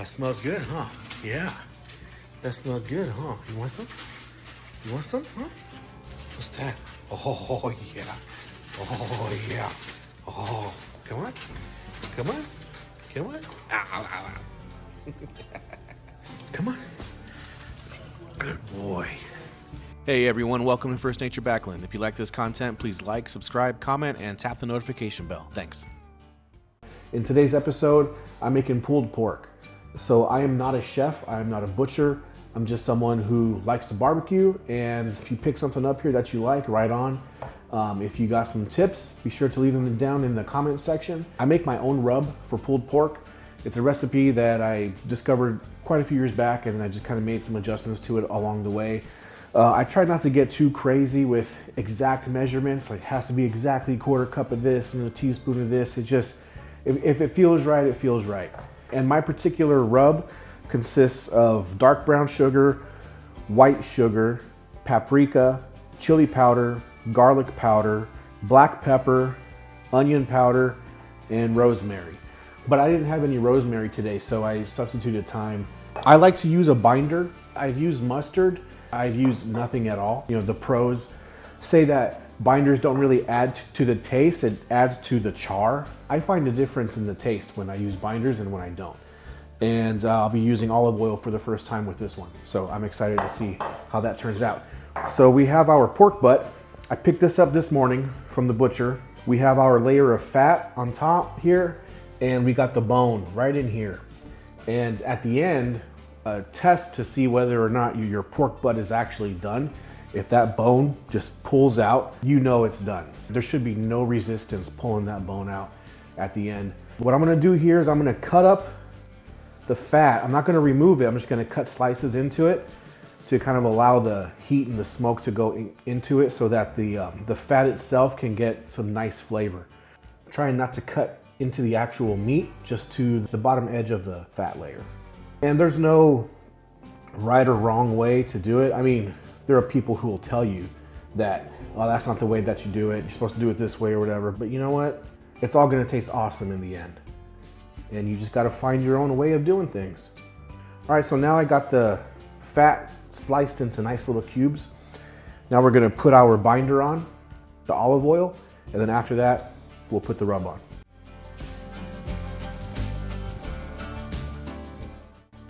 That smells good, huh? Yeah. That smells good, huh? You want some? You want some, huh? What's that? Oh, yeah. Oh, yeah. Oh, come on. Come on. Come on. Ow, ow, ow, ow. Come on. Good boy. Hey everyone, welcome to First Nature Backland. If you like this content, please like, subscribe, comment, and tap the notification bell. Thanks. In today's episode, I'm making pulled pork. So I am not a chef, I am not a butcher. I'm just someone who likes to barbecue, and if you pick something up here that you like, right on. If you got some tips, be sure to leave them down in the comment section. I make my own rub for pulled pork. It's a recipe that I discovered quite a few years back, and I just kind of made some adjustments to it along the way. I try not to get too crazy with exact measurements, like it has to be exactly a quarter cup of this and a teaspoon of this. It just, if it feels right, it feels right. And my particular rub consists of dark brown sugar, white sugar, paprika, chili powder, garlic powder, black pepper, onion powder, and rosemary. But I didn't have any rosemary today, so I substituted thyme. I like to use a binder. I've used mustard. I've used nothing at all. You know, the pros say that binders don't really add to the taste, it adds to the char. I find a difference in the taste when I use binders and when I don't. And I'll be using olive oil for the first time with this one. So I'm excited to see how that turns out. So we have our pork butt. I picked this up this morning from the butcher. We have our layer of fat on top here, and we got the bone right in here. And at the end, test to see whether or not your pork butt is actually done. If that bone just pulls out, you know it's done. There should be no resistance pulling that bone out at the end. What I'm gonna do here is I'm gonna cut up the fat. I'm not gonna remove it, I'm just gonna cut slices into it to kind of allow the heat and the smoke to go into it so that the fat itself can get some nice flavor. Trying not to cut into the actual meat, just to the bottom edge of the fat layer. And there's no right or wrong way to do it. I mean, there are people who will tell you that, oh, that's not the way that you do it. You're supposed to do it this way or whatever. But you know what? It's all gonna taste awesome in the end. And you just gotta find your own way of doing things. All right, so now I got the fat sliced into nice little cubes. Now we're gonna put our binder on, the olive oil, and then after that, we'll put the rub on.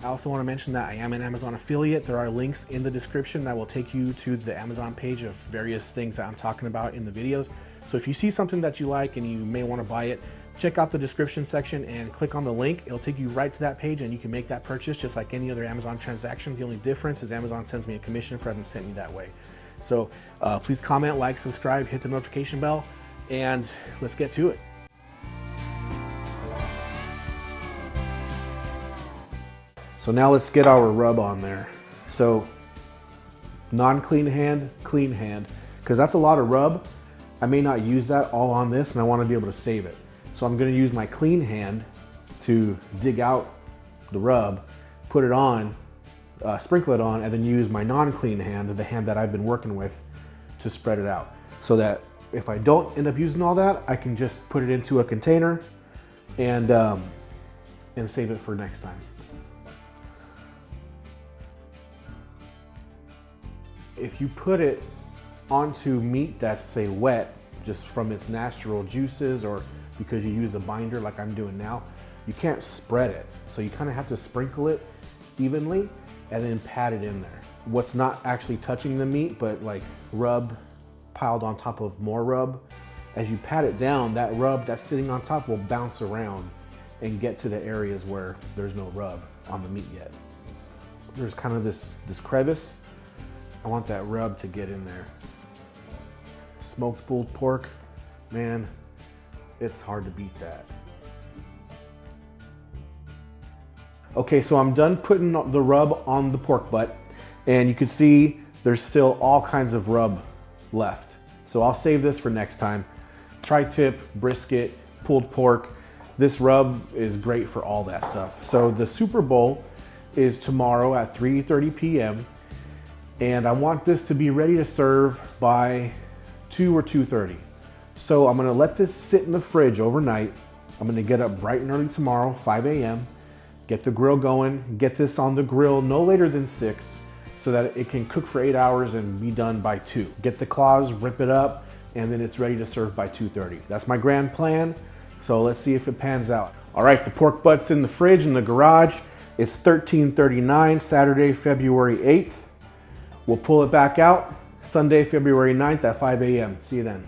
I also want to mention that I am an Amazon affiliate. There are links in the description that will take you to the Amazon page of various things that I'm talking about in the videos. So if you see something that you like and you may want to buy it, check out the description section and click on the link. It'll take you right to that page and you can make that purchase just like any other Amazon transaction. The only difference is Amazon sends me a commission for having sent me that way. So please comment, like, subscribe, hit the notification bell, and let's get to it. So now let's get our rub on there. So non-clean hand, clean hand, because that's a lot of rub. I may not use that all on this and I want to be able to save it. So I'm going to use my clean hand to dig out the rub, put it on, sprinkle it on, and then use my non-clean hand, the hand that I've been working with, to spread it out. So that if I don't end up using all that, I can just put it into a container and save it for next time. If you put it onto meat that's, say, wet, just from its natural juices, or because you use a binder like I'm doing now, you can't spread it. So you kind of have to sprinkle it evenly and then pat it in there. What's not actually touching the meat, but like rub piled on top of more rub, as you pat it down, that rub that's sitting on top will bounce around and get to the areas where there's no rub on the meat yet. There's kind of this crevice. I want that rub to get in there. Smoked pulled pork, man, it's hard to beat that. Okay, so I'm done putting the rub on the pork butt, and you can see there's still all kinds of rub left. So I'll save this for next time. Tri-tip, brisket, pulled pork. This rub is great for all that stuff. So the Super Bowl is tomorrow at 3:30 p.m. and I want this to be ready to serve by 2 or 2:30. So I'm gonna let this sit in the fridge overnight. I'm gonna get up bright and early tomorrow, 5 a.m., get the grill going, get this on the grill no later than 6 so that it can cook for 8 hours and be done by 2. Get the claws, rip it up, and then it's ready to serve by 2:30. That's my grand plan, so let's see if it pans out. All right, the pork butt's in the fridge in the garage. It's 13:39, Saturday, February 8th. We'll pull it back out Sunday, February 9th at 5 a.m. See you then.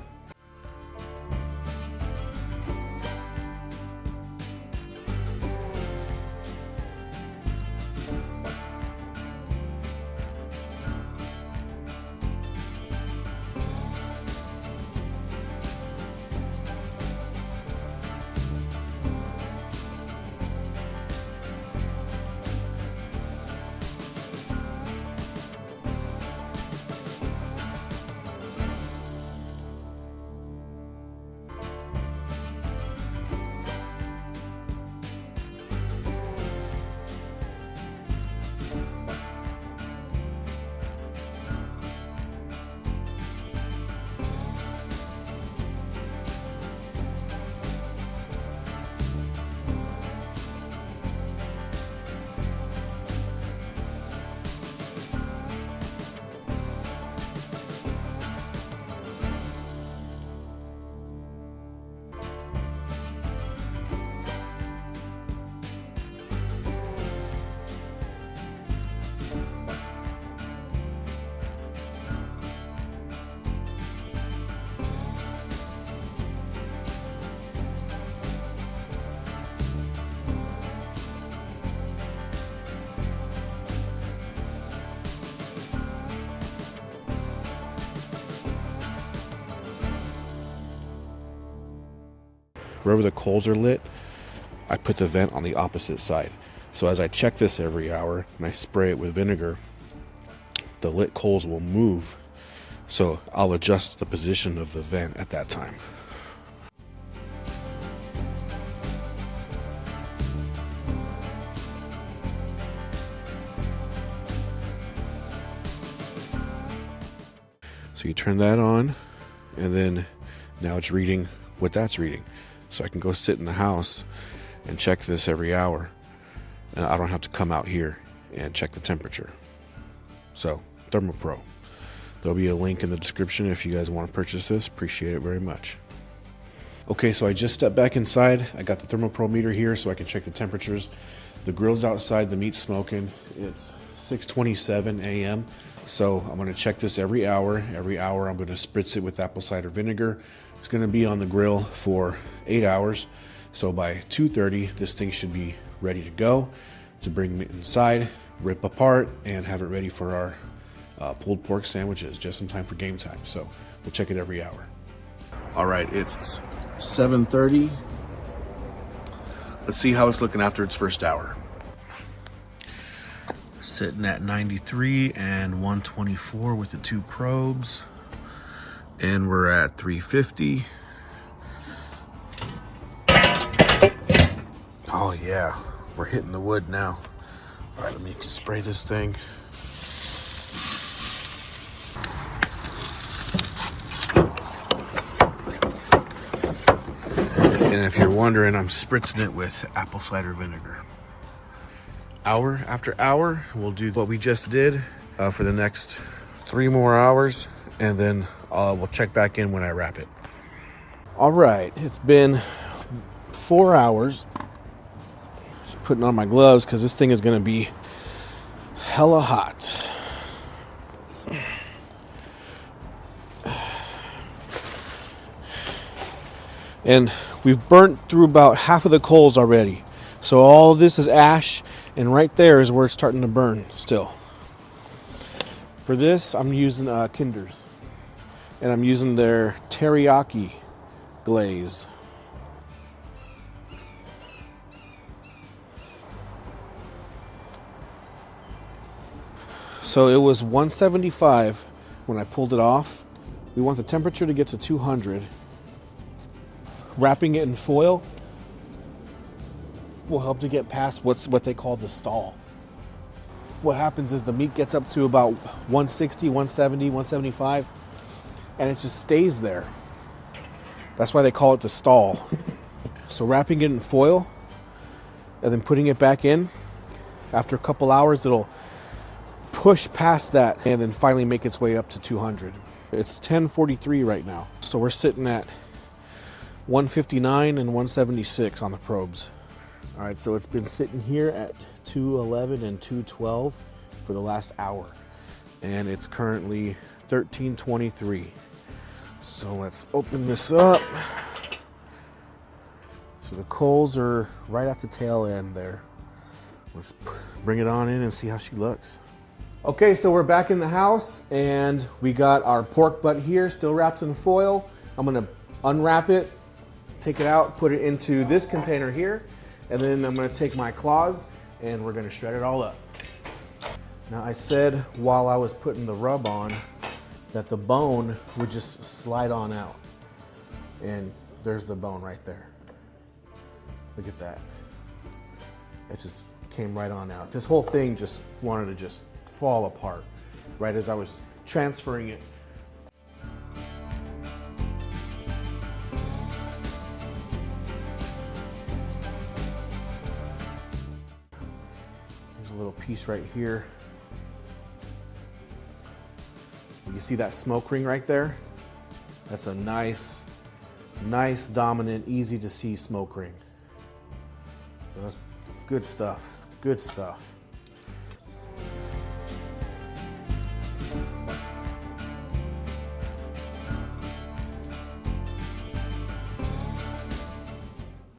Wherever the coals are lit, I put the vent on the opposite side. So as I check this every hour and I spray it with vinegar, the lit coals will move. So I'll adjust the position of the vent at that time. So you turn that on, and then now it's reading what that's reading. So I can go sit in the house and check this every hour, and I don't have to come out here and check the temperature. So ThermoPro. There'll be a link in the description if you guys want to purchase this. Appreciate it very much. Okay, so I just stepped back inside. I got the ThermoPro meter here so I can check the temperatures. The grill's outside, the meat's smoking. It's 6:27 a.m. So I'm going to check this every hour. Every hour I'm going to spritz it with apple cider vinegar. It's going to be on the grill for 8 hours. So by 2:30, this thing should be ready to go to bring it inside, rip apart, and have it ready for our pulled pork sandwiches just in time for game time. So we'll check it every hour. All right, it's 7:30. Let's see how it's looking after its first hour. Sitting at 93 and 124 with the 2 probes. And we're at 350. Oh yeah, we're hitting the wood now. All right, let me spray this thing. And if you're wondering, I'm spritzing it with apple cider vinegar. Hour after hour, we'll do what we just did for the next 3 more hours, and then we'll check back in when I wrap it. All right, it's been 4 hours. Just putting on my gloves because this thing is going to be hella hot. And we've burnt through about half of the coals already. So all this is ash, and right there is where it's starting to burn still. For this, I'm using Kinder's. And I'm using their teriyaki glaze. So it was 175 when I pulled it off. We want the temperature to get to 200. Wrapping it in foil will help to get past what they call the stall. What happens is the meat gets up to about 160, 170, 175, and it just stays there. That's why they call it the stall. So wrapping it in foil and then putting it back in. After a couple hours, it'll push past that and then finally make its way up to 200. It's 10:43 right now. So we're sitting at 159 and 176 on the probes. All right, so it's been sitting here at 211 and 212 for the last hour. And it's currently 1323. So let's open this up. So the coals are right at the tail end there. Let's bring it on in and see how she looks. Okay, so we're back in the house and we got our pork butt here still wrapped in foil. I'm gonna unwrap it, take it out, put it into this container here, and then I'm gonna take my claws and we're gonna shred it all up. Now I said while I was putting the rub on that the bone would just slide on out. And there's the bone right there. Look at that. It just came right on out. This whole thing just wanted to just fall apart right as I was transferring it. There's a little piece right here. You see that smoke ring right there? That's a nice, dominant, easy to see smoke ring. So that's good stuff, good stuff.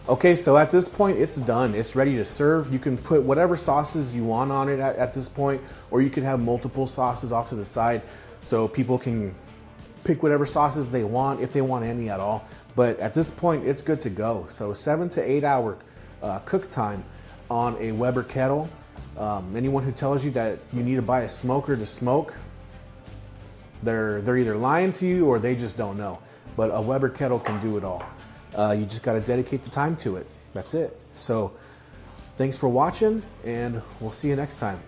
Okay, so at this point, it's done. It's ready to serve. You can put whatever sauces you want on it at this point, or you could have multiple sauces off to the side so people can pick whatever sauces they want, if they want any at all. But at this point, it's good to go. So 7 to 8 hour cook time on a Weber Kettle. Anyone who tells you that you need to buy a smoker to smoke, they're either lying to you or they just don't know. But a Weber Kettle can do it all. You just got to dedicate the time to it. That's it. So thanks for watching, and we'll see you next time.